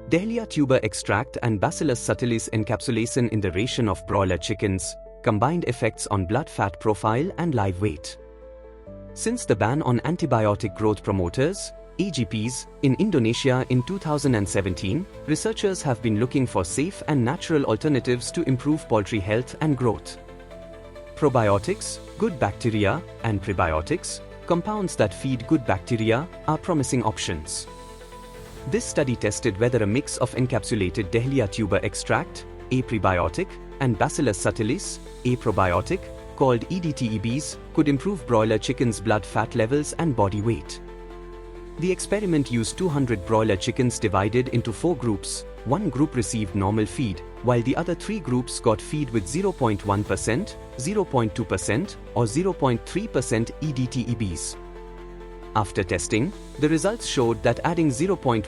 Dahlia tuber extract and Bacillus subtilis Encapsulation in the ration of broiler chickens, combined effects on blood fat profile and live weight. Since the ban on antibiotic growth promoters, AGPs, in Indonesia in 2017, researchers have been looking for safe and natural alternatives to improve poultry health and growth. Probiotics, good bacteria, and prebiotics, compounds that feed good bacteria, are promising options. This study tested whether a mix of encapsulated Dahlia tuber extract, a prebiotic, and Bacillus subtilis, a probiotic, called EDTEBs, could improve broiler chickens' blood fat levels and body weight. The experiment used 200 broiler chickens divided into 4 groups. One group received normal feed, while the other 3 groups got feed with 0.1%, 0.2%, or 0.3% EDTEBs. After testing, the results showed that adding 0.1%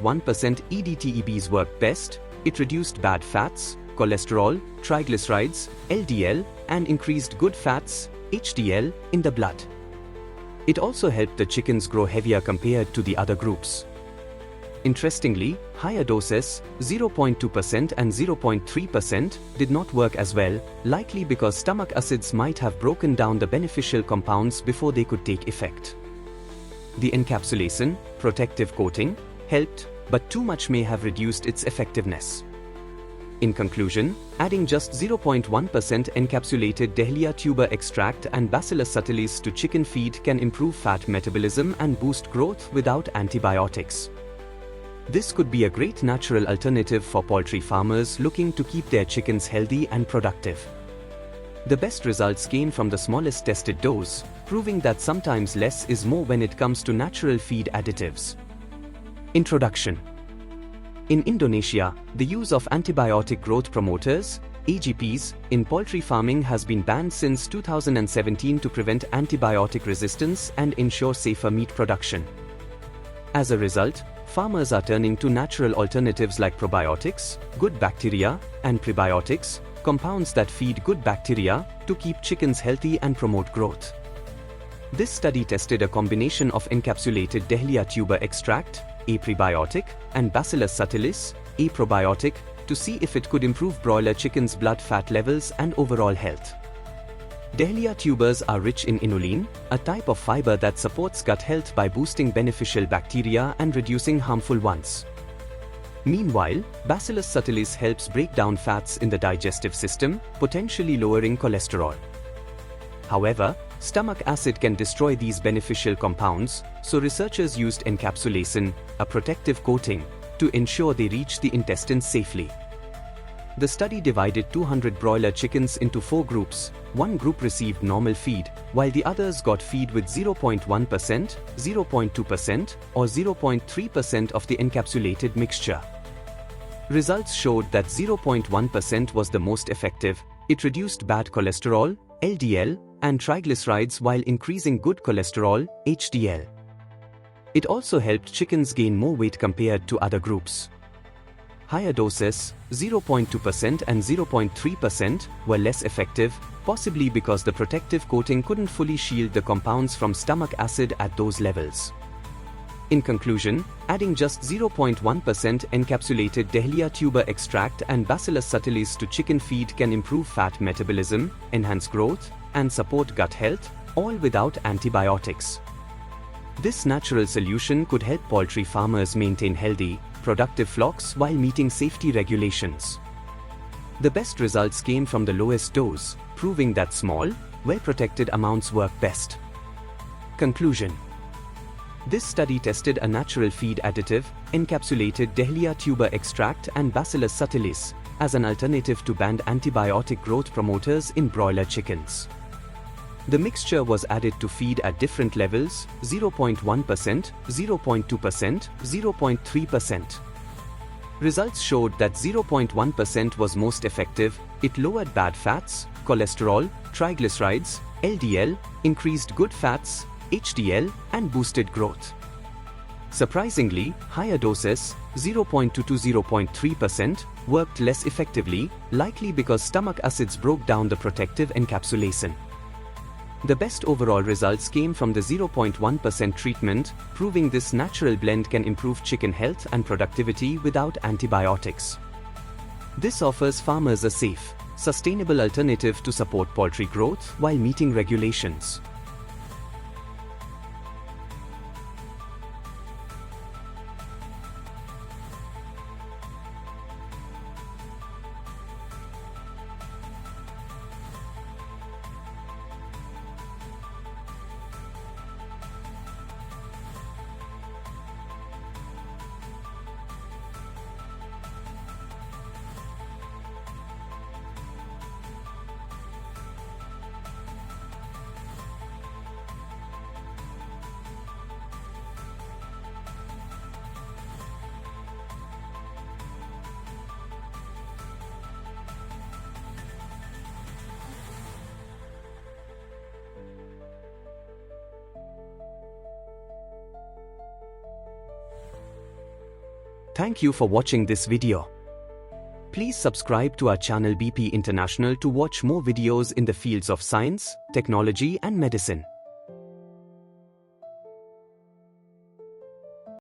EDTEBs worked best. It reduced bad fats, cholesterol, triglycerides, LDL, and increased good fats, HDL, in the blood. It also helped the chickens grow heavier compared to the other groups. Interestingly, higher doses, 0.2% and 0.3%, did not work as well, likely because stomach acids might have broken down the beneficial compounds before they could take effect. The encapsulation, protective coating, helped, but too much may have reduced its effectiveness. In conclusion, adding just 0.1% encapsulated Dahlia tuber extract and Bacillus subtilis to chicken feed can improve fat metabolism and boost growth without antibiotics. This could be a great natural alternative for poultry farmers looking to keep their chickens healthy and productive. The best results came from the smallest tested dose, proving that sometimes less is more when it comes to natural feed additives. Introduction. In Indonesia, the use of antibiotic growth promoters, AGPs, in poultry farming has been banned since 2017 to prevent antibiotic resistance and ensure safer meat production. As a result, farmers are turning to natural alternatives like probiotics, good bacteria, and prebiotics, compounds that feed good bacteria, to keep chickens healthy and promote growth. This study tested a combination of encapsulated Dahlia tuber extract, a prebiotic, and Bacillus subtilis, a probiotic, to see if it could improve broiler chickens' blood fat levels and overall health. Dahlia tubers are rich in inulin, a type of fiber that supports gut health by boosting beneficial bacteria and reducing harmful ones. Meanwhile, Bacillus subtilis helps break down fats in the digestive system, potentially lowering cholesterol. However, stomach acid can destroy these beneficial compounds, so researchers used encapsulation, a protective coating, to ensure they reach the intestines safely. The study divided 200 broiler chickens into 4 groups. One group received normal feed, while the others got feed with 0.1%, 0.2%, or 0.3% of the encapsulated mixture. Results showed that 0.1% was the most effective. It reduced bad cholesterol, LDL, and triglycerides while increasing good cholesterol, HDL. It also helped chickens gain more weight compared to other groups. Higher doses, 0.2% and 0.3%, were less effective, possibly because the protective coating couldn't fully shield the compounds from stomach acid at those levels. In conclusion, adding just 0.1% encapsulated Dahlia tuber extract and Bacillus subtilis to chicken feed can improve fat metabolism, enhance growth, and support gut health, all without antibiotics. This natural solution could help poultry farmers maintain healthy, productive flocks while meeting safety regulations. The best results came from the lowest dose, proving that small, well-protected amounts work best. Conclusion. This study tested a natural feed additive, encapsulated Dahlia tuber extract and Bacillus subtilis, as an alternative to banned antibiotic growth promoters in broiler chickens. The mixture was added to feed at different levels, 0.1%, 0.2%, 0.3%. Results showed that 0.1% was most effective. It lowered bad fats, cholesterol, triglycerides, LDL, increased good fats, HDL, and boosted growth. Surprisingly, higher doses, 0.2 to 0.3%, worked less effectively, likely because stomach acids broke down the protective encapsulation. The best overall results came from the 0.1% treatment, proving this natural blend can improve chicken health and productivity without antibiotics. This offers farmers a safe, sustainable alternative to support poultry growth while meeting regulations. Thank you for watching this video. Please subscribe to our channel BP International to watch more videos in the fields of science, technology and medicine.